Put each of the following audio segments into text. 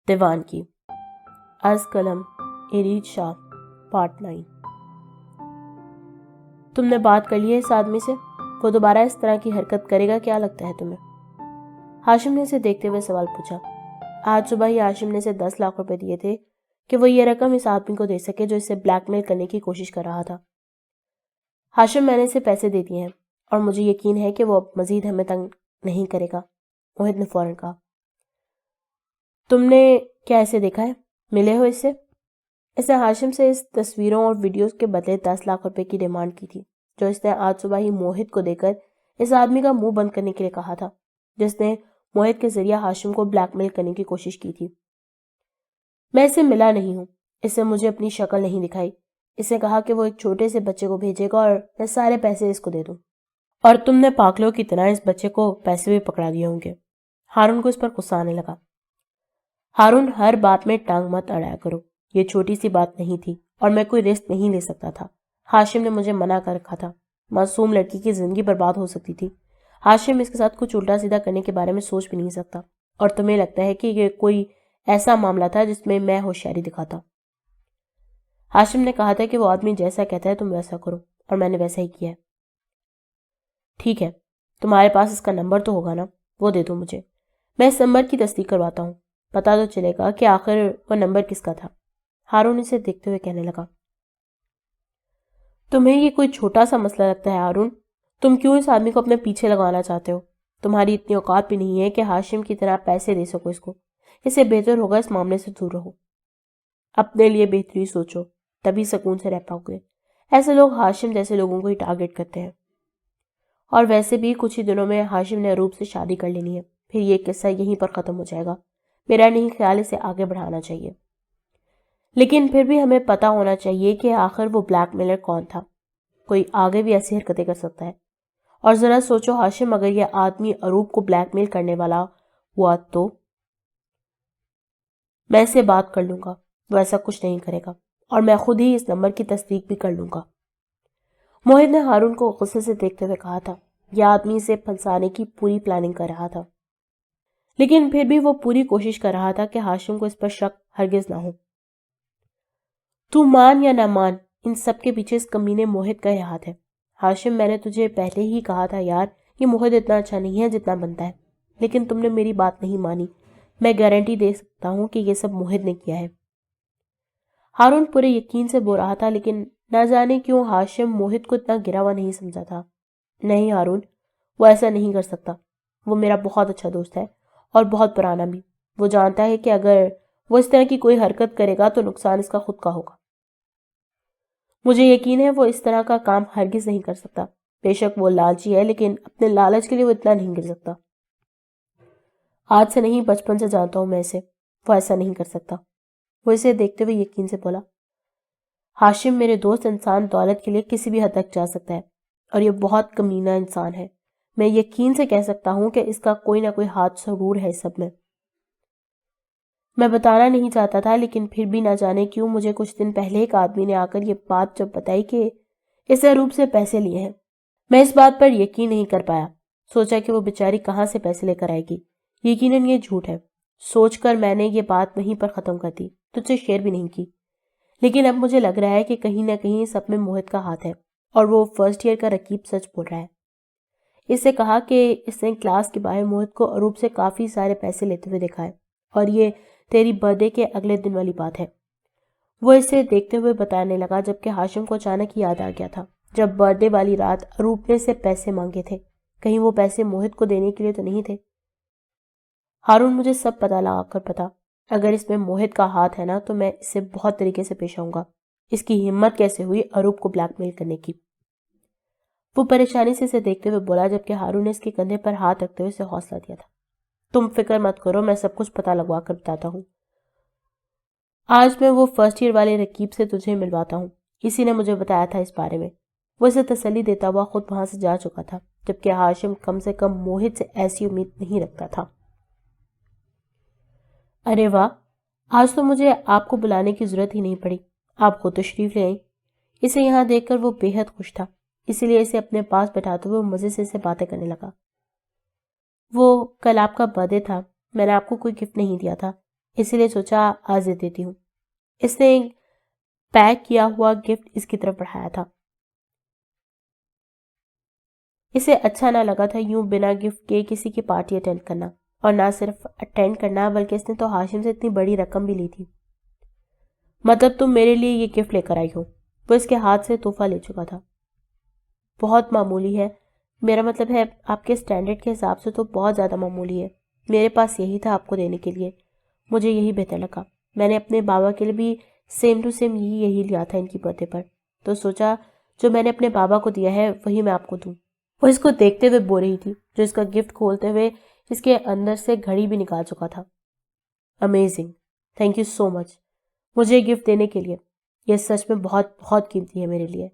دیوان کی از قلم ارید شاہ پارٹ 9۔ تم نے بات کر لی ہے اس آدمی سے؟ وہ دوبارہ اس طرح کی حرکت کرے گا کیا لگتا ہے تمہیں؟ ہاشم نے اسے دیکھتے ہوئے سوال پوچھا۔ آج صبح ہی ہاشم نے اسے 10 لاکھ روپے دیے تھے کہ وہ یہ رقم اس آدمی کو دے سکے جو اسے بلیک میل کرنے کی کوشش کر رہا تھا۔ ہاشم، میں نے اسے پیسے دے دیے ہیں اور مجھے یقین ہے کہ وہ اب مزید ہمیں تنگ نہیں کرے گا، موہت نے فوراً کہا۔ تم نے کیا اسے دیکھا ہے؟ ملے ہو اس سے؟ اس نے ہاشم سے اس تصویروں اور ویڈیوز کے بدلے 10 لاکھ روپے کی ڈیمانڈ کی تھی جو اس نے آج صبح ہی موہت کو دے کر اس آدمی کا منہ بند کرنے کے لیے کہا تھا جس نے موہت کے ذریعہ ہاشم کو بلیک میل کرنے کی کوشش کی تھی۔ میں اسے ملا نہیں ہوں، اس نے مجھے اپنی شکل نہیں دکھائی۔ اس نے کہا کہ وہ ایک چھوٹے سے بچے کو بھیجے گا اور میں سارے پیسے اس کو دے دوں، اور تم نے پاگلوں کی طرح اس بچے کو پیسے بھی پکڑا دیے ہوں گے۔ ہارون کو اس پر غصہ آنے لگا۔ ہارون، ہر بات میں ٹانگ مت اڑایا کرو، یہ چھوٹی سی بات نہیں تھی اور میں کوئی رسک نہیں لے سکتا تھا۔ ہاشم نے مجھے منع کر رکھا تھا، معصوم لڑکی کی زندگی برباد ہو سکتی تھی۔ ہاشم اس کے ساتھ کچھ الٹا سیدھا کرنے کے بارے میں سوچ بھی نہیں سکتا، اور تمہیں لگتا ہے کہ یہ کوئی ایسا معاملہ تھا جس میں میں ہوشیاری دکھاتا۔ ہاشم نے کہا تھا کہ وہ آدمی جیسا کہتا ہے تم ویسا کرو، اور میں نے ویسا ہی کیا ہے۔ ٹھیک ہے، تمہارے پاس اس کا نمبر تو ہوگا نا؟ وہ دے دو مجھے، میں اس نمبر کی تصدیق کرواتا ہوں، پتا تو چلے گا کہ آخر وہ نمبر کس کا تھا۔ ہارون اسے دیکھتے ہوئے کہنے لگا۔ تمہیں یہ کوئی چھوٹا سا مسئلہ لگتا ہے ہارون؟ تم کیوں اس آدمی کو اپنے پیچھے لگانا چاہتے ہو؟ تمہاری اتنی اوقات بھی نہیں ہے کہ ہاشم کی طرح پیسے دے سکو اس کو۔ اسے بہتر ہوگا اس معاملے سے دور رہو، اپنے لیے بہتری سوچو، تبھی سکون سے رہ پاؤ گے۔ ایسے لوگ ہاشم جیسے لوگوں کو ہی ٹارگٹ کرتے ہیں، اور ویسے بھی کچھ ہی دنوں میں ہاشم نے اروپ سے شادی کر لینی ہے، پھر یہ قصہ یہیں پر ختم ہو جائے گا۔ میرا نہیں خیال اسے آگے بڑھانا چاہیے، لیکن پھر بھی ہمیں پتا ہونا چاہیے کہ آخر وہ بلیک میلر کون تھا۔ کوئی آگے بھی ایسی حرکتیں کر سکتا ہے، اور ذرا سوچو ہاشم، اگر یہ آدمی اروپ کو بلیک میل کرنے والا ہوا تو میں اسے بات کر لوں گا، وہ ایسا کچھ نہیں کرے گا، اور میں خود ہی اس نمبر کی تصدیق بھی کر لوں گا۔ موہت نے ہارون کو غصے سے دیکھتے ہوئے کہا تھا۔ یہ آدمی اسے پھنسانے کی پوری پلاننگ کر رہا تھا، لیکن پھر بھی وہ پوری کوشش کر رہا تھا کہ ہاشم کو اس پر شک ہرگز نہ ہو۔ تو مان یا نہ مان، ان سب کے پیچھے اس کمینے موہت کا ہی ہاتھ ہے۔ ہاشم، میں نے تجھے پہلے ہی کہا تھا یار، یہ موہت اتنا اچھا نہیں ہے جتنا بنتا ہے، لیکن تم نے میری بات نہیں مانی۔ میں گارنٹی دے سکتا ہوں کہ یہ سب موہت نے کیا ہے۔ ہارون پورے یقین سے بول رہا تھا، لیکن نہ جانے کیوں ہاشم موہت کو اتنا گرا ہوا نہیں سمجھا تھا۔ نہیں ہارون، وہ ایسا نہیں کر سکتا، وہ میرا بہت اچھا دوست ہے اور بہت پرانا بھی۔ وہ جانتا ہے کہ اگر وہ اس طرح کی کوئی حرکت کرے گا تو نقصان اس کا خود کا ہوگا۔ مجھے یقین ہے وہ اس طرح کا کام ہرگز نہیں کر سکتا۔ بے شک وہ لالچی ہے، لیکن اپنے لالچ کے لیے وہ اتنا نہیں گر سکتا۔ آج سے نہیں، بچپن سے جانتا ہوں میں اسے، وہ ایسا نہیں کر سکتا۔ وہ اسے دیکھتے ہوئے یقین سے بولا۔ ہاشم، میرے دوست انسان دولت کے لیے کسی بھی حد تک جا سکتا ہے، اور یہ بہت کمینہ انسان ہے۔ میں یقین سے کہہ سکتا ہوں کہ اس کا کوئی نہ کوئی ہاتھ ضرور ہے اس سب میں۔ میں بتانا نہیں چاہتا تھا، لیکن پھر بھی نہ جانے کیوں مجھے کچھ دن پہلے ایک آدمی نے آ کر یہ بات جب بتائی کہ اسے اروپ سے پیسے لیے ہیں، میں اس بات پر یقین نہیں کر پایا۔ سوچا کہ وہ بیچاری کہاں سے پیسے لے کر آئے گی، یقیناً یہ جھوٹ ہے۔ سوچ کر میں نے یہ بات وہیں پر ختم کر دی، تجھ سے شیئر بھی نہیں کی۔ لیکن اب مجھے لگ رہا ہے کہ کہیں نہ کہیں اس میں موہت کا ہاتھ ہے، اور وہ فرسٹ ایئر کا رقیب سچ بول رہا ہے۔ اس سے کہا کہ اس نے کلاس کے باہر موہت کو اروپ سے کافی سارے پیسے لیتے ہوئے دیکھا ہے، اور یہ تیری برتھ ڈے کے اگلے دن والی بات ہے۔ وہ اسے دیکھتے ہوئے بتانے لگا، جبکہ ہاشم کو اچانک یاد آ گیا تھا جب برتھ ڈے والی رات اروپ نے سے پیسے مانگے تھے، کہیں وہ پیسے موہت کو دینے کے لیے تو نہیں تھے۔ ہارون، مجھے سب پتہ لگا کر پتا، اگر اس میں موہت کا ہاتھ ہے نا تو میں اس سے بہت طریقے سے پیش آؤں گا۔ اس کی ہمت کیسے ہوئی اروپ کو بلیک میل کرنے کی؟ وہ پریشانی سے اسے دیکھتے ہوئے بولا، جبکہ ہارون نے اس کے کندھے پر ہاتھ رکھتے ہوئے اسے حوصلہ دیا تھا۔ تم فکر مت کرو، میں سب کچھ پتہ لگوا کر بتاتا ہوں۔ آج میں وہ فرسٹ ایئر والے رقیب سے تجھے ملواتا ہوں، اسی نے مجھے بتایا تھا اس بارے میں۔ وہ اسے تسلی دیتا ہوا خود وہاں سے جا چکا تھا، جبکہ ہاشم کم سے کم موہت سے ایسی امید نہیں رکھتا تھا۔ ارے واہ، آج تو مجھے آپ کو بلانے کی ضرورت ہی نہیں پڑی، آپ خود تشریف لے آئیں۔ اسے یہاں دیکھ کر وہ بے حد خوش تھا، اسی لیے اسے اپنے پاس بیٹھاتے ہوئے مزے سے اسے باتیں کرنے لگا۔ وہ کل آپ کا برتھ ڈے تھا، میں نے آپ کو کوئی گفٹ نہیں دیا تھا، اسی لیے سوچا آج دے دیتی ہوں۔ اس نے ایک پیک کیا ہوا گفٹ اس کی طرف بڑھایا تھا۔ اسے اچھا نہ لگا تھا یوں بنا گفٹ کے کسی کی پارٹی اٹینڈ کرنا، اور نہ صرف اٹینڈ کرنا بلکہ اس نے تو ہاشم سے اتنی بڑی رقم بھی لی تھی۔ مطلب تم میرے لیے یہ گفٹ لے کر آئی ہو؟ وہ اس کے ہاتھ سے تحفہ لے چکا تھا۔ بہت معمولی ہے، میرا مطلب ہے آپ کے اسٹینڈرڈ کے حساب سے تو بہت زیادہ معمولی ہے۔ میرے پاس یہی تھا آپ کو دینے کے لیے، مجھے یہی بہتر لگا۔ میں نے اپنے بابا کے لیے بھی سیم ٹو سیم یہی لیا تھا ان کی برتھ ڈے پر، تو سوچا جو میں نے اپنے بابا کو دیا ہے وہی میں آپ کو دوں۔ وہ اس کو دیکھتے ہوئے بول رہی تھی جو اس کا گفٹ کھولتے ہوئے اس کے اندر سے گھڑی بھی نکال چکا تھا۔ امیزنگ، تھینک یو سو مچ مجھے گفٹ دینے کے لیے، یہ سچ میں بہت بہت قیمتی ہے میرے لیے۔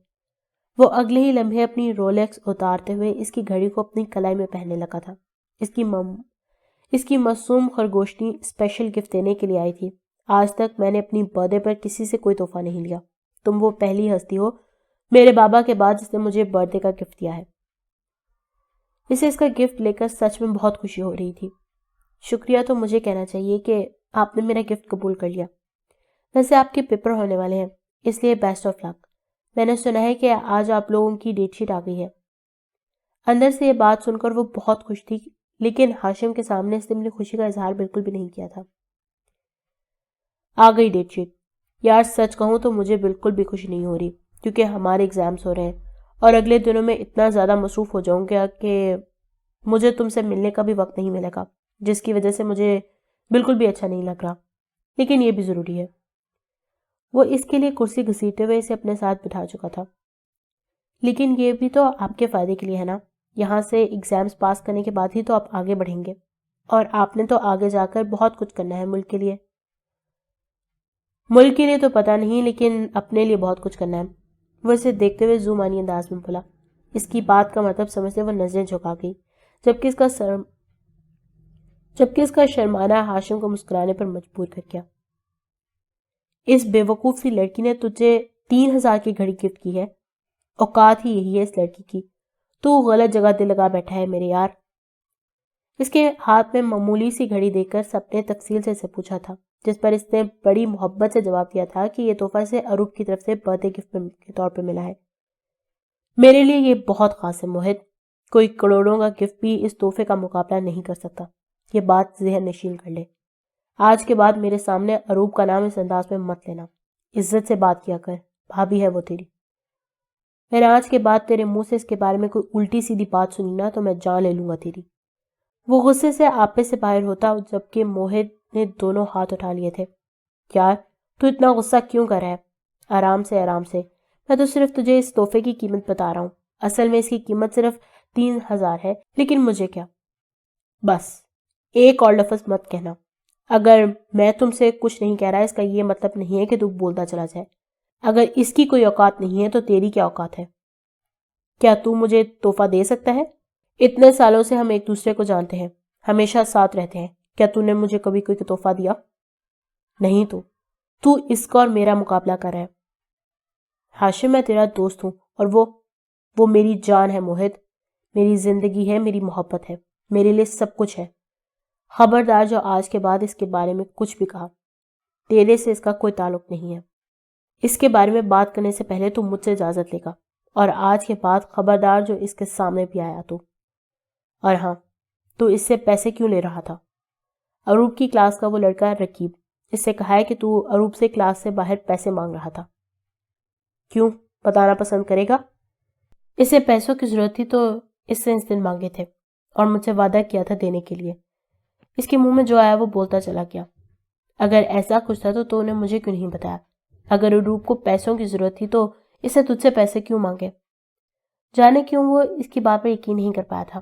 وہ اگلے ہی لمحے اپنی رولیکس اتارتے ہوئے اس کی گھڑی کو اپنی کلائی میں پہننے لگا تھا۔ اس کی معصوم خرگوشنی اسپیشل گفٹ دینے کے لیے آئی تھی۔ آج تک میں نے اپنی برتھ ڈے پر کسی سے کوئی تحفہ نہیں لیا، تم وہ پہلی ہستی ہو میرے بابا کے بعد جس نے مجھے برتھ ڈے کا گفٹ دیا ہے۔ اسے اس کا گفٹ لے کر سچ میں بہت خوشی ہو رہی تھی۔ شکریہ تو مجھے کہنا چاہیے کہ آپ نے میرا گفٹ قبول کر لیا۔ ویسے آپ کے پیپر ہونے والے ہیں، اس لیے بیسٹ آف لک۔ میں نے سنا ہے کہ آج آپ لوگوں کی ڈیٹ شیٹ آ گئی ہے۔ اندر سے یہ بات سن کر وہ بہت خوش تھی، لیکن ہاشم کے سامنے اس نے اپنی خوشی کا اظہار بالکل بھی نہیں کیا تھا۔ آ گئی ڈیٹ شیٹ؟ یار سچ کہوں تو مجھے بالکل بھی خوشی نہیں ہو رہی، کیونکہ ہمارے ایگزامس ہو رہے ہیں اور اگلے دنوں میں اتنا زیادہ مصروف ہو جاؤں گا کہ مجھے تم سے ملنے کا بھی وقت نہیں ملے گا، جس کی وجہ سے مجھے بالکل بھی اچھا نہیں لگ رہا، لیکن یہ بھی ضروری ہے۔ وہ اس کے لیے کرسی گھسیٹتے ہوئے اسے اپنے ساتھ بٹھا چکا تھا۔ لیکن یہ بھی تو آپ کے فائدے کے لیے ہے نا، یہاں سے ایگزامس پاس کرنے کے بعد ہی تو آپ آگے بڑھیں گے، اور آپ نے تو آگے جا کر بہت کچھ کرنا ہے ملک کے لیے۔ ملک کے لیے تو پتہ نہیں، لیکن اپنے لیے بہت کچھ کرنا ہے۔ وہ اسے دیکھتے ہوئے زومانی انداز میں بولا۔ اس کی بات کا مطلب سمجھتے وہ نظریں جھکا گئی، جبکہ اس کا شرمانا ہاشم کو مسکرانے پر مجبور کر گیا۔ اس بے وقوف سی لڑکی نے تجھے 3000 کی گھڑی گفٹ کی ہے، اوقات ہی یہی ہے اس لڑکی کی، تو غلط جگہ دل لگا بیٹھا ہے میرے یار۔ اس کے ہاتھ میں معمولی سی گھڑی دے کر سب نے تفصیل سے اسے پوچھا تھا، جس پر اس نے بڑی محبت سے جواب دیا تھا کہ یہ تحفہ اسے اروپ کی طرف سے برتھ ڈے گفٹ کے طور پر ملا ہے۔ میرے لیے یہ بہت خاص ہے موہت، کوئی کروڑوں کا گفٹ بھی اس تحفے کا مقابلہ نہیں کر سکتا، یہ بات ذہن نشین کر لے۔ آج کے بعد میرے سامنے اروپ کا نام اس انداز میں مت لینا، عزت سے بات کیا کر، بھابھی ہے وہ تیری۔ میں نے آج کے بعد تیرے منہ سے اس کے بارے میں کوئی الٹی سیدھی بات سنی نا تو میں جان لے لوں گا تیری۔ وہ غصے سے آپے سے باہر ہوتا جبکہ موہت نے دونوں ہاتھ اٹھا لیے تھے۔ یار تو اتنا غصہ کیوں کر رہا ہے؟ آرام سے آرام سے، میں تو صرف تجھے اس تحفے کی قیمت بتا رہا ہوں، اصل میں اس کی قیمت صرف 3000 ہے، لیکن مجھے کیا؟ بس ایک اور لفظ مت کہنا۔ اگر میں تم سے کچھ نہیں کہہ رہا اس کا یہ مطلب نہیں ہے کہ تو بولتا چلا جائے۔ اگر اس کی کوئی اوقات نہیں ہے تو تیری کیا اوقات ہے؟ کیا تو مجھے تحفہ دے سکتا ہے؟ اتنے سالوں سے ہم ایک دوسرے کو جانتے ہیں، ہمیشہ ساتھ رہتے ہیں، کیا تو نے مجھے کبھی کوئی تحفہ دیا؟ نہیں تو اس کا اور میرا مقابلہ کر رہا ہے۔ ہاشم میں تیرا دوست ہوں، اور وہ میری جان ہے موہت، میری زندگی ہے، میری محبت ہے، میرے لیے سب کچھ ہے۔ خبردار جو آج کے بعد اس کے بارے میں کچھ بھی کہا، تیرے سے اس کا کوئی تعلق نہیں ہے۔ اس کے بارے میں بات کرنے سے پہلے تو مجھ سے اجازت لے گا، اور آج کے بعد خبردار جو اس کے سامنے بھی آیا تو۔ اور ہاں، تو اس سے پیسے کیوں لے رہا تھا؟ اروپ کی کلاس کا وہ لڑکا رقیب، اس سے کہا ہے کہ تو اروپ سے کلاس سے باہر پیسے مانگ رہا تھا۔ کیوں؟ بتانا پسند کرے گا؟ اسے پیسوں کی ضرورت تھی تو اس سے دن مانگے تھے، اور مجھ سے وعدہ کیا تھا دینے کے لیے۔ اس کے منہ میں جو آیا وہ بولتا چلا گیا۔ اگر ایسا کچھ تھا تو نے مجھے کیوں نہیں بتایا؟ اگر اروپ کو پیسوں کی ضرورت تھی تو اسے تجھ سے پیسے کیوں مانگے؟ جانے کیوں وہ اس کی بات پر یقین نہیں کر پایا تھا۔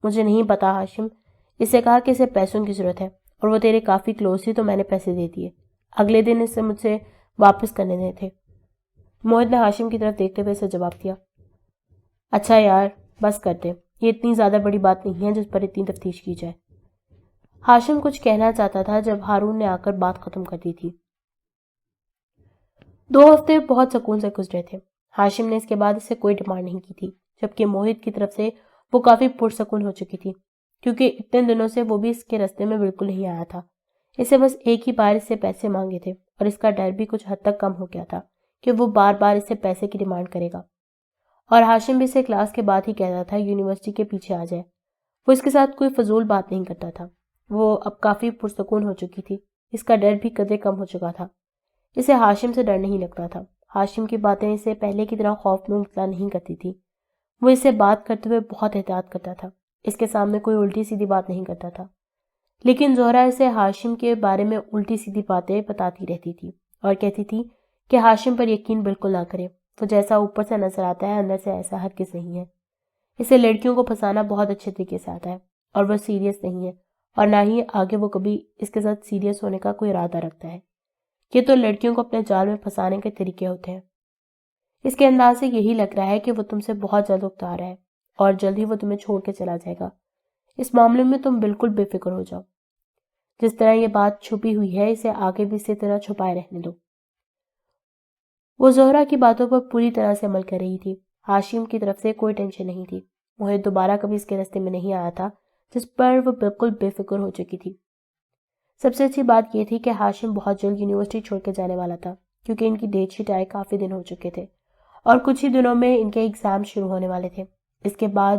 مجھے نہیں پتا ہاشم، اسے کہا کہ اسے پیسوں کی ضرورت ہے اور وہ تیرے کافی کلوز تھی تو میں نے پیسے دے دیے، اگلے دن اسے مجھ سے واپس کرنے دیے تھے۔ موہت نے ہاشم کی طرف دیکھتے ہوئے اسے جواب دیا۔ اچھا یار بس کرتے، یہ اتنی زیادہ بڑی بات نہیں ہے جس پر اتنی تفتیش کی جائے۔ ہاشم کچھ کہنا چاہتا تھا جب ہارون نے آ کر بات ختم کر دی تھی۔ 2 ہفتے بہت سکون سے گزرے تھے۔ ہاشم نے اس کے بعد اسے کوئی ڈیمانڈ نہیں کی تھی، جبکہ موہت کی طرف سے وہ کافی پرسکون ہو چکی تھی، کیونکہ اتنے دنوں سے وہ بھی اس کے راستے میں بالکل نہیں آیا تھا۔ اسے بس ایک ہی بار اس سے پیسے مانگے تھے اور اس کا ڈر بھی کچھ حد تک کم ہو گیا تھا کہ وہ بار بار اس سے پیسے کی ڈیمانڈ کرے گا۔ اور ہاشم بھی اسے کلاس کے بعد ہی کہتا تھا یونیورسٹی کے پیچھے آ جائے۔ وہ اس کے ساتھ کوئی فضول بات نہیں کرتا تھا۔ وہ اب کافی پرسکون ہو چکی تھی، اس کا ڈر بھی قدرے کم ہو چکا تھا۔ اسے ہاشم سے ڈر نہیں لگتا تھا۔ ہاشم کی باتیں اسے پہلے کی طرح خوف میں مبتلا نہیں کرتی تھی۔ وہ اس سے بات کرتے ہوئے بہت احتیاط کرتا تھا، اس کے سامنے کوئی الٹی سیدھی بات نہیں کرتا تھا۔ لیکن زہرا اسے ہاشم کے بارے میں الٹی سیدھی باتیں بتاتی رہتی تھی اور کہتی تھی کہ ہاشم پر یقین بالکل نہ کرے، وہ جیسا اوپر سے نظر آتا ہے اندر سے ایسا ہرگز نہیں ہے۔ اسے لڑکیوں کو پھنسانا بہت اچھے طریقے سے آتا ہے اور وہ سیریس نہیں ہے، اور نہ ہی آگے وہ کبھی اس کے ساتھ سیریس ہونے کا کوئی ارادہ رکھتا ہے۔ یہ تو لڑکیوں کو اپنے جال میں پھنسانے کے طریقے ہوتے ہیں۔ اس کے انداز سے یہی لگ رہا ہے کہ وہ تم سے بہت جلد اکتا رہا ہے اور جلد ہی وہ تمہیں چھوڑ کے چلا جائے گا۔ اس معاملے میں تم بالکل بے فکر ہو جاؤ۔ جس طرح یہ بات چھپی ہوئی ہے اسے آگے بھی اسی طرح چھپائے رہنے دو۔ وہ زہرا کی باتوں پر پوری طرح سے عمل کر رہی تھی۔ ہاشم کی طرف سے کوئی ٹینشن نہیں تھی۔ موہت دوبارہ کبھی اس کے راستے میں نہیں آیا تھا، جس پر وہ بالکل بے فکر ہو چکی تھی۔ سب سے اچھی بات یہ تھی کہ ہاشم بہت جلد یونیورسٹی چھوڑ کے جانے والا تھا، کیونکہ ان کی ڈیٹ شیٹ آئے کافی دن ہو چکے تھے اور کچھ ہی دنوں میں ان کے ایگزام شروع ہونے والے تھے۔ اس کے بعد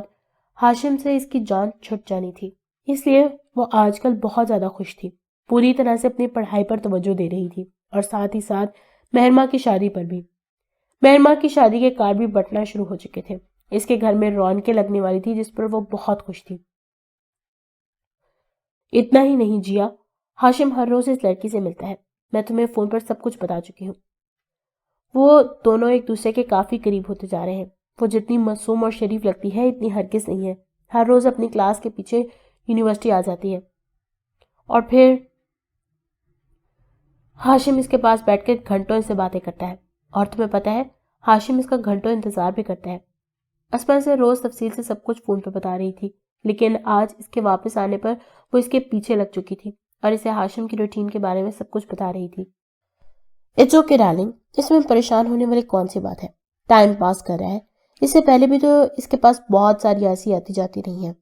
ہاشم سے اس کی جان چھٹ جانی تھی، اس لیے وہ آج کل بہت زیادہ خوش تھی، پوری طرح سے اپنی پڑھائی پر توجہ دے رہی تھی اور ساتھ ہی ساتھ مہرما کی شادی پر بھی۔ مہرما کی شادی کے کارڈ بھی بٹنا شروع ہو چکے تھے۔ اس کے گھر میں رونقیں لگنے والی تھی جس پر وہ بہت خوش تھی۔ اتنا ہی نہیں جیا، ہاشم ہر روز اس لڑکی سے ملتا ہے، میں تمہیں فون پر سب کچھ بتا چکی ہوں۔ وہ دونوں ایک دوسرے کے کافی قریب ہوتے جا رہے ہیں۔ وہ جتنی معصوم اور شریف لگتی ہے اتنی ہرگز نہیں ہے۔ ہر روز اپنی کلاس کے پیچھے یونیورسٹی آ جاتی ہے اور پھر ہاشم اس کے پاس بیٹھ کے گھنٹوں اس سے باتیں کرتا ہے، اور تمہیں پتہ ہے ہاشم اس کا گھنٹوں انتظار بھی کرتا ہے۔ اسما سے روز تفصیل سے سب کچھ فون پہ بتا رہی تھی، لیکن آج اس کے واپس آنے پر وہ اس کے پیچھے لگ چکی تھی اور اسے ہاشم کی روٹین کے بارے میں سب کچھ بتا رہی تھی۔ اٹس اوکے ڈارلنگ، اس میں پریشان ہونے والی کون سی بات ہے؟ ٹائم پاس کر رہا ہے، اس سے پہلے بھی تو اس کے پاس بہت ساری ایسی آتی جاتی رہی ہیں۔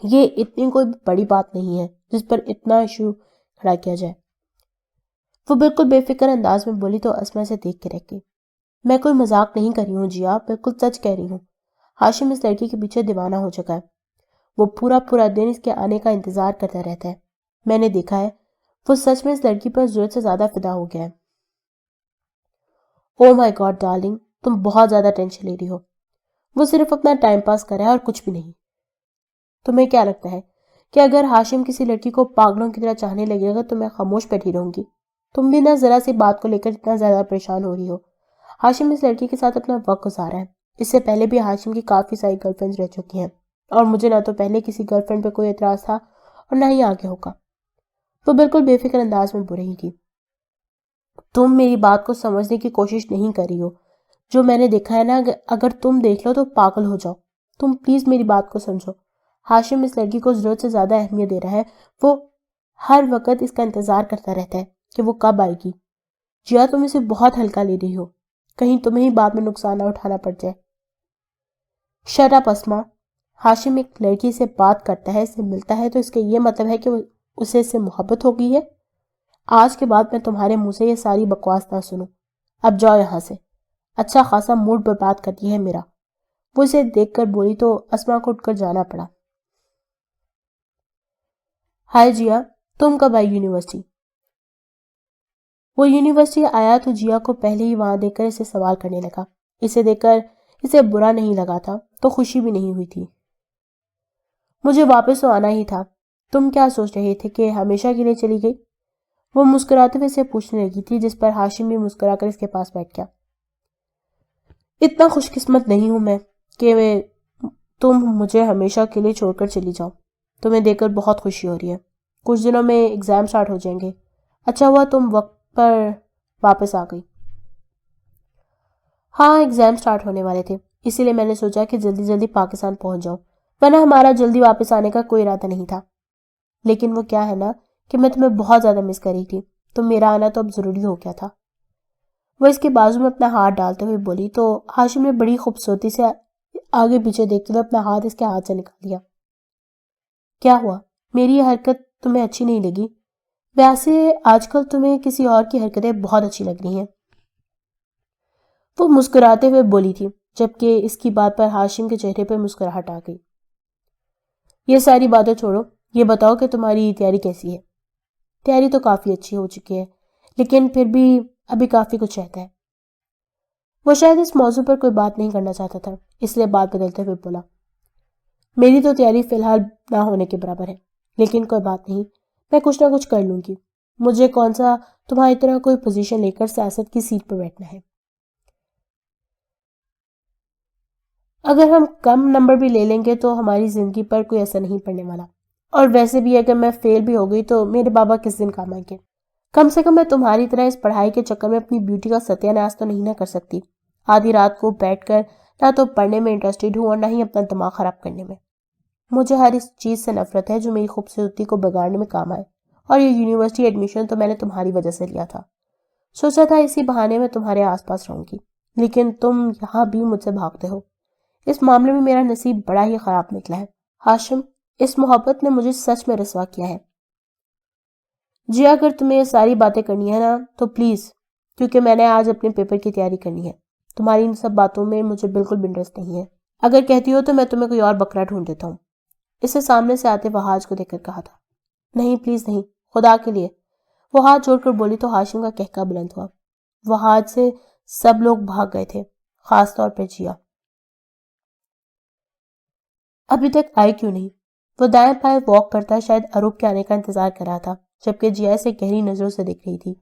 یہ اتنی کوئی بڑی بات نہیں ہے جس پر اتنا ایشو کھڑا کیا جائے۔ وہ بالکل بے فکر انداز میں بولی تو اسما سے دیکھ کے رہ گئی۔ میں کوئی مذاق نہیں کر رہی ہوں جیا، بالکل سچ کہہ رہی ہوں۔ ہاشم اس لڑکی کے پیچھے دیوانہ ہو چکا ہے۔ وہ پورا دن اس کے آنے کا انتظار کرتا رہتا ہے۔ میں نے دیکھا ہے وہ سچ میں اس لڑکی پر ضرورت سے زیادہ فدا ہو گیا ہے۔ او مائی گاڈ ڈارلنگ، تم بہت زیادہ ٹینشن لے رہی ہو۔ وہ صرف اپنا ٹائم پاس کر رہا ہے اور کچھ بھی نہیں۔ تمہیں کیا لگتا ہے کہ اگر ہاشم کسی لڑکی کو پاگلوں کی طرح چاہنے لگے گا تو میں خاموش بیٹھی رہوں گی؟ تم بھی نہ ذرا سی بات کو لے کر اتنا زیادہ پریشان ہو رہی ہو۔ ہاشم اس لڑکی کے ساتھ اپنا وقت گزارا ہے۔ اس سے پہلے بھی ہاشم کی کافی ساری گرل فرینڈز رہ چکی ہیں اور مجھے نہ تو پہلے کسی گرل فرینڈ پہ کوئی اعتراض تھا اور نہ ہی آگے ہوگا۔ وہ بالکل بے فکر انداز میں بول رہی تھی۔ تم میری بات کو سمجھنے کی کوشش نہیں کر رہی ہو۔ جو میں نے دیکھا ہے نا، اگر تم دیکھ لو تو پاگل ہو جاؤ۔ تم پلیز میری بات کو سمجھو۔ ہاشم اس لڑکی کو ضرورت سے زیادہ اہمیت دے رہا ہے۔ وہ ہر وقت اس کا انتظار کرتا رہتا ہے کہ وہ کب آئے گی۔ جیا تم اسے بہت ہلکا لے رہی ہو، کہیں تمہیں ہی بعد میں نقصان نہ اٹھانا پڑ جائے۔ شٹ اپ اسما، ہاشم ایک لڑکی سے بات کرتا ہے، اس سے ملتا ہے تو اس کا یہ مطلب ہے کہ اسے اس سے محبت ہو گئی ہے؟ آج کے بعد میں تمہارے منہ سے یہ ساری بکواس نہ سنوں۔ اب جاؤ یہاں سے، اچھا خاصا موڈ برباد کرتی ہے میرا۔ وہ اسے دیکھ کر بولی تو اسما کو اٹھ کر جانا پڑا۔ ہائے جیا، تم کب آئی یونیورسٹی؟ وہ یونیورسٹی آیا تو جیا کو پہلے ہی وہاں دیکھ کر اسے سوال کرنے لگا۔ اسے دیکھ کر اسے برا نہیں لگا تھا تو خوشی بھی نہیں ہوئی تھی۔ مجھے واپس تو آنا ہی تھا۔ تم کیا سوچ رہے تھے کہ ہمیشہ کے لیے چلی گئی؟ وہ مسکراتے ہوئے اسے پوچھنے لگی تھی، جس پر ہاشم بھی مسکرا کر اس کے پاس بیٹھ گیا۔ اتنا خوش قسمت نہیں ہوں میں کہ تم مجھے ہمیشہ کے لیے چھوڑ کر چلی جاؤ۔ تمہیں دیکھ کر بہت خوشی ہو رہی ہے۔ کچھ دنوں میں ایگزام سٹارٹ ہو جائیں گے۔ اچھا ہوا تم وقت پر واپس آ گئی۔ ہاں، ایگزام سٹارٹ ہونے والے تھے، اسی لیے میں نے سوچا کہ جلدی جلدی پاکستان پہنچ جاؤں، ورنہ ہمارا جلدی واپس آنے کا کوئی ارادہ نہیں تھا۔ لیکن وہ کیا ہے نا کہ میں تمہیں بہت زیادہ مس کر رہی تھی، تو میرا آنا تو اب ضروری ہو گیا تھا۔ وہ اس کے بازو میں اپنا ہاتھ ڈالتے ہوئے بولی تو ہاشم نے بڑی خوبصورتی سے آگے پیچھے دیکھتے ہوئے اپنا ہاتھ اس کے ہاتھ سے نکال دیا۔ کیا ہوا؟ میری یہ حرکت تمہیں اچھی نہیں لگی؟ ویسے آج کل تمہیں کسی اور کی حرکتیں بہت اچھی لگ رہی ہیں، وہ مسکراتے ہوئے بولی تھی، جبکہ اس کی بات پر ہاشم کے چہرے پر مسکراہٹ آ گئی۔ یہ ساری باتیں چھوڑو، یہ بتاؤ کہ تمہاری تیاری کیسی ہے؟ تیاری تو کافی اچھی ہو چکی ہے، لیکن پھر بھی ابھی کافی کچھ رہتا ہے۔ وہ شاید اس موضوع پر کوئی بات نہیں کرنا چاہتا تھا، اس لیے بات بدلتے ہوئے بولا، میری تو تیاری فی الحال نہ ہونے کے برابر ہے، لیکن کوئی بات نہیں، میں کچھ نہ کچھ کر لوں گی۔ مجھے کون سا تمہاری طرح کوئی پوزیشن لے کر سیاست کی سیٹ پر بیٹھنا ہے۔ اگر ہم کم نمبر بھی لے لیں گے تو ہماری زندگی پر کوئی اثر نہیں پڑنے والا، اور ویسے بھی اگر میں فیل بھی ہو گئی تو میرے بابا کس دن کام آئیں گے؟ کم سے کم میں تمہاری طرح اس پڑھائی کے چکر میں اپنی بیوٹی کا ستیہ ناش تو نہیں نہ کر سکتی، آدھی رات کو بیٹھ کر نہ تو پڑھنے میں انٹرسٹڈ ہوں اور نہ ہی اپنا دماغ خراب کرنے میں۔ مجھے ہر اس چیز سے نفرت ہے جو میری خوبصورتی کو بگاڑنے میں کام آئے، اور یہ یونیورسٹی ایڈمیشن تو میں نے تمہاری وجہ سے لیا تھا، سوچا تھا اسی بہانے میں تمہارے آس پاس رہوں گی، لیکن تم یہاں بھی مجھ سے بھاگتے ہو۔ اس معاملے میں میرا نصیب بڑا ہی خراب نکلا ہے ہاشم، اس محبت نے مجھے سچ میں رسوا کیا ہے۔ جی اگر تمہیں یہ ساری باتیں کرنی ہے نا تو پلیز، کیونکہ میں نے آج اپنے پیپر کی تیاری کرنی ہے، تمہاری ان سب باتوں میں مجھے بالکل بھی انٹرسٹ نہیں ہے۔ اگر کہتی ہو تو میں تمہیں کوئی اور بکرا ڈھونڈ دیتا ہوں، اسے سامنے سے آتے وہاج کو دیکھ کر کہا تھا۔ نہیں پلیز نہیں، خدا کے لیے، وہ ہاتھ جوڑ کر بولی تو ہاشم کا کہکا بلند ہوا۔ وہاج سے سب لوگ بھاگ گئے تھے، خاص طور پر جیا۔ ابھی تک آئی کیوں نہیں؟ وہ دائیں بائیں واک کرتا شاید اروپ کے آنے کا انتظار کر رہا تھا، جبکہ جیا اسے گہری نظروں سے دیکھ رہی تھی۔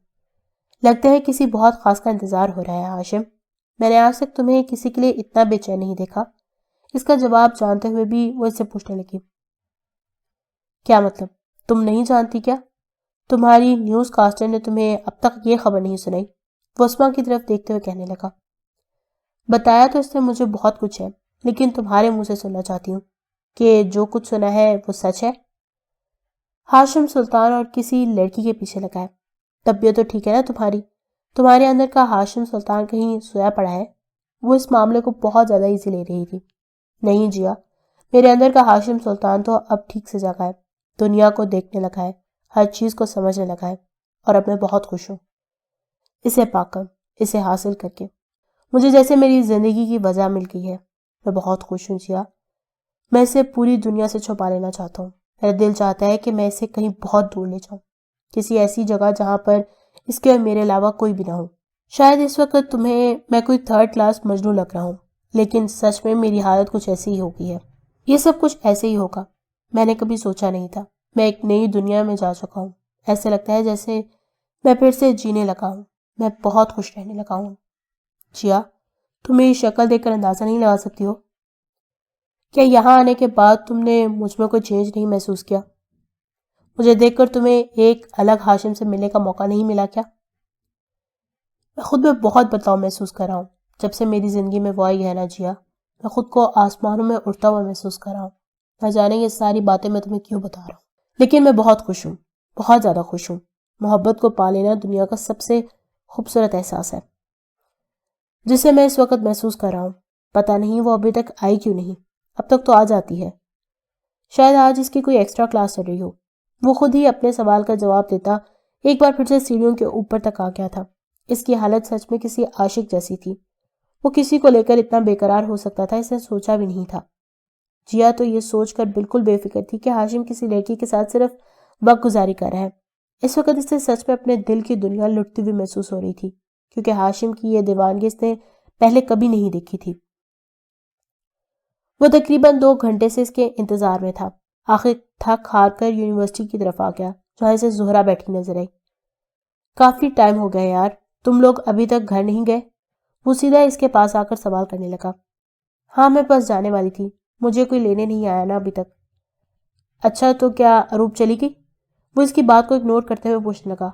لگتا ہے کسی بہت خاص کا انتظار ہو رہا ہے ہاشم، میں نے آج تک تمہیں کسی کے لیے اتنا بے چین نہیں دیکھا۔ اس کا جواب جانتے ہوئے بھی وہ اس سے پوچھنے لگی، کیا مطلب؟ تم نہیں جانتی کیا؟ تمہاری نیوز کاسٹر نے تمہیں اب تک یہ خبر نہیں سنائی؟ وہ اسما کی طرف دیکھتے ہوئے کہنے لگا، بتایا تو اس نے مجھے بہت کچھ ہے، لیکن تمہارے منہ سے سننا چاہتی ہوں کہ جو کچھ سنا ہے وہ سچ ہے۔ ہاشم سلطان اور کسی لڑکی کے پیچھے لگا ہے، طبیعت تو ٹھیک ہے نا تمہاری؟ تمہارے اندر کا ہاشم سلطان کہیں سویا پڑا ہے؟ وہ اس معاملے کو بہت زیادہ ایزی لے رہی تھی۔ نہیں جیا، میرے اندر کا ہاشم سلطان تو اب ٹھیک سے جگا ہے، دنیا کو دیکھنے لگا ہے، ہر چیز کو سمجھنے لگا ہے، اور اب میں بہت خوش ہوں اسے پا کر، اسے حاصل کر کے۔ مجھے جیسے میری زندگی کی وجہ مل گئی ہے، میں بہت خوش ہوں جیا۔ میں اسے پوری دنیا سے چھپا لینا چاہتا ہوں، میرا دل چاہتا ہے کہ میں اسے کہیں بہت دور لے جاؤں، کسی ایسی جگہ جہاں پر اس کے اور میرے علاوہ کوئی بھی نہ ہو۔ شاید اس وقت تمہیں میں کوئی تھرڈ کلاس مجنوں لگ رہا ہوں، لیکن سچ میں میری حالت کچھ ایسی ہی ہوگی ہے، یہ سب کچھ ایسے ہی ہوگا۔ میں نے کبھی سوچا نہیں تھا، میں ایک نئی دنیا میں جا چکا ہوں، ایسے لگتا ہے جیسے میں پھر سے جینے لگا ہوں، میں بہت خوش رہنے لگا ہوں۔ جیا، تم میری شکل دیکھ کر اندازہ نہیں لگا سکتی ہو؟ کیا یہاں آنے کے بعد تم نے مجھ میں کوئی چینج نہیں محسوس کیا؟ مجھے دیکھ کر تمہیں ایک الگ ہاشم سے ملنے کا موقع نہیں ملا کیا؟ میں خود میں بہت بدلاؤ محسوس کر رہا ہوں جب سے میری زندگی میں وہ آئی ہے نا جیا، میں خود کو آسمانوں میں اڑتا ہوا محسوس کر رہا ہوں۔ نہ جانے یہ ساری باتیں میں تمہیں کیوں بتا رہا ہوں، لیکن میں بہت خوش ہوں، بہت زیادہ خوش ہوں۔ محبت کو پا لینا دنیا کا سب سے خوبصورت احساس ہے جسے میں اس وقت محسوس کر رہا ہوں۔ پتہ نہیں وہ ابھی تک آئی کیوں نہیں، اب تک تو آ جاتی ہے۔ شاید آج اس کی کوئی ایکسٹرا کلاس چل رہی ہو۔ وہ خود ہی اپنے سوال کا جواب دیتا ایک بار پھر سے سیڑھیوں کے اوپر تک آ گیا تھا۔ اس کی حالت سچ میں کسی عاشق جیسی تھی، وہ کسی کو لے کر اتنا بے قرار ہو سکتا تھا، اسے سوچا بھی نہیں تھا۔ جیا تو یہ سوچ کر بالکل بے فکر تھی کہ ہاشم کسی لڑکی کے ساتھ صرف وقت گزاری کر رہا ہے۔ اس وقت اسے سچ میں اپنے دل کی دنیا لٹتی ہوئی محسوس ہو رہی تھی، کیونکہ ہاشم کی یہ دیوانگی اس نے پہلے کبھی نہیں دیکھی تھی۔ وہ تقریباً 2 گھنٹے سے اس کے انتظار میں تھا، آخر تھک ہار کر یونیورسٹی کی طرف آ گیا جہاں اسے زہرا بیٹھی نظر آئی۔ کافی ٹائم ہو گیا یار، تم لوگ ابھی تک گھر نہیں گئے؟ وہ سیدھا اس کے پاس آ کر سوال کرنے لگا۔ ہاں میں بس جانے والی تھی، مجھے کوئی لینے نہیں آیا نا ابھی تک۔ اچھا تو کیا اروپ چلی گئی؟ وہ اس کی بات کو اگنور کرتے ہوئے پوچھنے لگا۔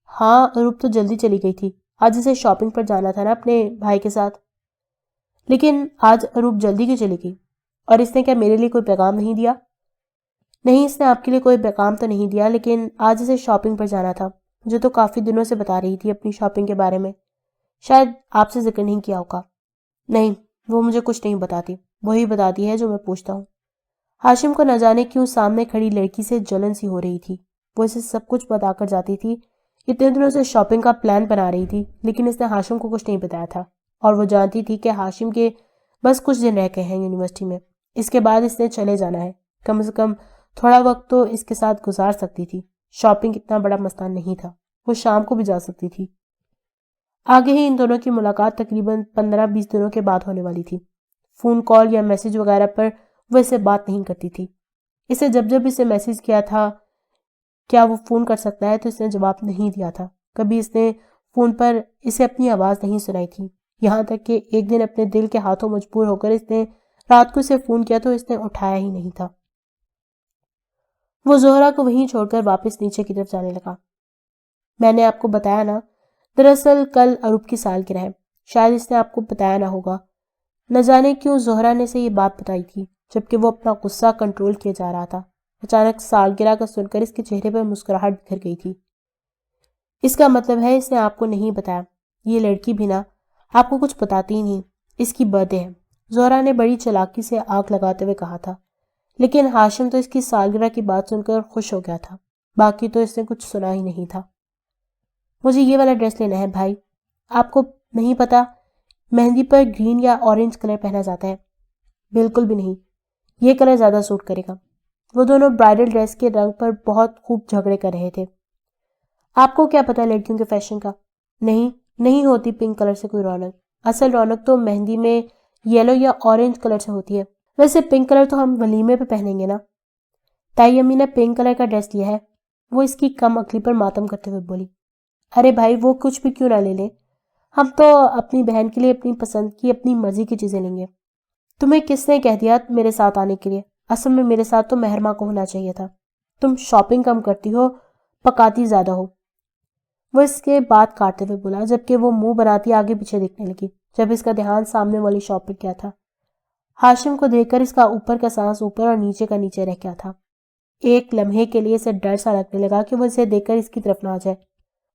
ہاں اروپ تو جلدی چلی گئی تھی، آج اسے شاپنگ پر جانا تھا نا اپنے بھائی کے ساتھ۔ لیکن آج اروپ جلدی کیوں چلی گئی؟ اور اس نے کیا میرے لیے کوئی پیغام نہیں دیا؟ نہیں اس نے آپ کے لیے کوئی پیغام تو نہیں دیا، لیکن آج اسے شاپنگ پر جانا تھا، مجھے تو کافی دنوں سے بتا رہی تھی اپنی شاپنگ کے بارے میں، شاید آپ سے ذکر نہیں کیا ہوگا۔ نہیں وہ مجھے کچھ نہیں بتاتی، وہی بتاتی ہے جو میں پوچھتا ہوں۔ ہاشم کو نہ جانے کیوں سامنے کھڑی لڑکی سے جلن سی ہو رہی تھی، وہ اسے سب کچھ بتا کر جاتی تھی. اتنے دنوں سے شاپنگ کا پلان بنا رہی تھی لیکن اس نے ہاشم کو کچھ نہیں بتایا تھا اور وہ جانتی تھی کہ ہاشم کے بس کچھ دن رہ گئے ہیں یونیورسٹی میں. اس کے بعد اس نے چلے جانا ہے. کم سے کم تھوڑا وقت تو اس کے ساتھ گزار سکتی تھی. شاپنگ اتنا بڑا مسئلہ نہیں تھا. وہ شام کو بھی جا سکتی تھی. آگے ہی ان دونوں کی ملاقات تقریباً 15-20 دنوں کے بعد ہونے والی تھی. فون کال یا میسج وغیرہ پر وہ اسے بات نہیں کرتی تھی. اسے جب اسے میسج کیا تھا کیا وہ فون کر سکتا ہے تو اس نے جواب نہیں دیا تھا. کبھی اس نے فون پر اسے اپنی آواز نہیں سنائی تھی. یہاں تک کہ ایک دن اپنے دل کے ہاتھوں مجبور ہو کر اس نے رات کو اسے فون کیا تو اس نے اٹھایا ہی نہیں تھا. وہ زہرا کو وہیں چھوڑ کر واپس نیچے کی طرف جانے لگا. میں نے آپ کو بتایا نا، دراصل کل اروپ کی سالگرہ ہے. شاید اس نے آپ کو بتایا نہ ہوگا. نہ جانے کیوں زہرا نے اسے یہ بات بتائی تھی جبکہ وہ اپنا غصہ کنٹرول کیے جا رہا تھا. اچانک سالگرہ کا سن کر اس کے چہرے پر مسکراہٹ بکھر گئی تھی. اس کا مطلب ہے اس نے آپ کو نہیں بتایا. یہ لڑکی بھی نا آپ کو کچھ بتاتی ہی نہیں. اس کی برتھ ڈے ہے، زہرا نے بڑی چالاکی سے آنکھ لگاتے ہوئے کہا تھا. لیکن ہاشم تو اس کی سالگرہ کی بات سن کر خوش ہو گیا تھا. باقی تو اس نے کچھ سنا ہی نہیں تھا. مجھے یہ والا ڈریس لینا ہے بھائی. آپ کو نہیں پتا مہندی پر گرین یا اورنج کلر پہنا جاتا ہے؟ بالکل بھی نہیں. یہ کلر زیادہ سوٹ کرے گا. وہ دونوں برائڈل ڈریس کے رنگ پر بہت خوب جھگڑے کر رہے تھے. آپ کو کیا پتا لڑکیوں کے فیشن کا؟ نہیں ہوتی پنک کلر سے کوئی رونق. اصل رونق تو مہندی میں یلو یا اورنج کلر سے ہوتی ہے. ویسے پنک کلر تو ہم ولیمے پہ پہنیں گے نا. تائی امی نے پنک کلر کا ڈریس لیا ہے. وہ اس کی کم عقلی پر ماتم کرتے ہوئے بولی. ارے بھائی وہ کچھ بھی کیوں نہ لے لیں، ہم تو اپنی بہن کے لیے اپنی پسند کی اپنی مرضی کی چیزیں لیں گے. تمہیں کس نے کہہ دیا میرے ساتھ آنے کے لیے؟ اصل میں میرے ساتھ تو مہرماں کو ہونا چاہیے تھا. تم شاپنگ کم کرتی ہو، پکاتی زیادہ ہو. وہ اس کے بات کاٹتے ہوئے بولا جبکہ وہ منہ بناتی آگے پیچھے دیکھنے لگی. جب اس کا دھیان سامنے والی شاپ پہ کیا تھا، ہاشم کو دیکھ کر اس کا اوپر کا سانس اوپر اور نیچے کا نیچے رہ گیا تھا. ایک لمحے کے لیے اسے ڈر سا لگنے لگا کہ وہ اسے دیکھ کر اس کی طرف نہ آ جائے.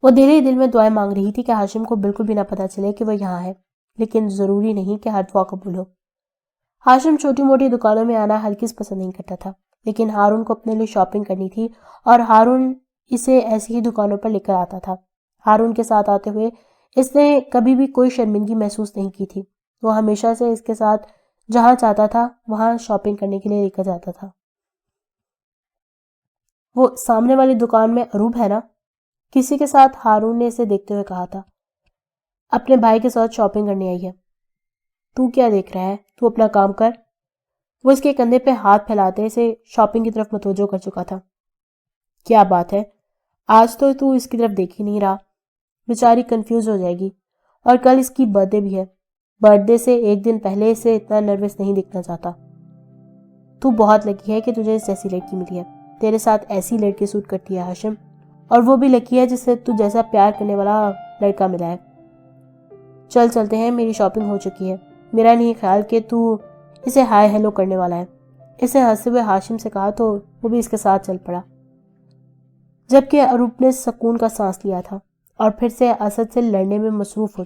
وہ دل ہی دل میں دعائیں مانگ رہی تھی کہ ہاشم کو بالکل بھی نہ پتا چلے کہ وہ یہاں ہے. لیکن ضروری نہیں کہ ہر دعا قبول ہو. ہاشم چھوٹی موٹی دکانوں میں آنا ہرگز پسند نہیں کرتا تھا. لیکن ہارون کو اپنے لیے شاپنگ کرنی تھی اور ہارون اسے ایسی ہی دکانوں پر لے کر آتا تھا. ہارون کے ساتھ آتے ہوئے اس نے کبھی بھی کوئی شرمندگی محسوس نہیں کی تھی. وہ ہمیشہ سے اس کے ساتھ جہاں چاہتا تھا وہاں شاپنگ کرنے کے لیے لے کر جاتا تھا. وہ سامنے والی دکان میں اروپ ہے نا؟ کسی کے ساتھ ہارون نے اسے دیکھتے ہوئے کہا تھا. اپنے بھائی کے ساتھ شاپنگ کرنے آئی ہے. تو کیا دیکھ رہا ہے؟ تو اپنا کام کر. وہ اس کے کندھے پہ ہاتھ پھیلاتے اسے شاپنگ کی طرف متوجہ کر چکا تھا. کیا بات ہے، آج تو اس کی طرف دیکھ ہی نہیں رہا. بیچاری کنفیوز ہو جائے گی. اور کل اس کی برتھ ڈے بھی ہے. برتھ ڈے سے ایک دن پہلے اسے اتنا نروس نہیں دکھنا چاہتا. تو بہت لکی ہے کہ تجھے اس جیسی لڑکی ملی ہے. تیرے ساتھ ایسی لڑکی سوٹ کرتی ہے ہاشم، اور وہ بھی لکی ہے جس سے تو جیسا پیار کرنے والا لڑکا ملا ہے. چل چلتے ہیں، میری شاپنگ ہو چکی ہے. میرا نہیں خیال کہ تو اسے ہائے ہیلو کرنے والا ہے. اسے ہنستے ہوئے ہاشم سے کہا تو وہ بھی اس کے ساتھ چل پڑا. جبکہ اروپ نے سکون کا سانس لیا تھا اور پھر سے اسد سے لڑنے میں مصروف ہو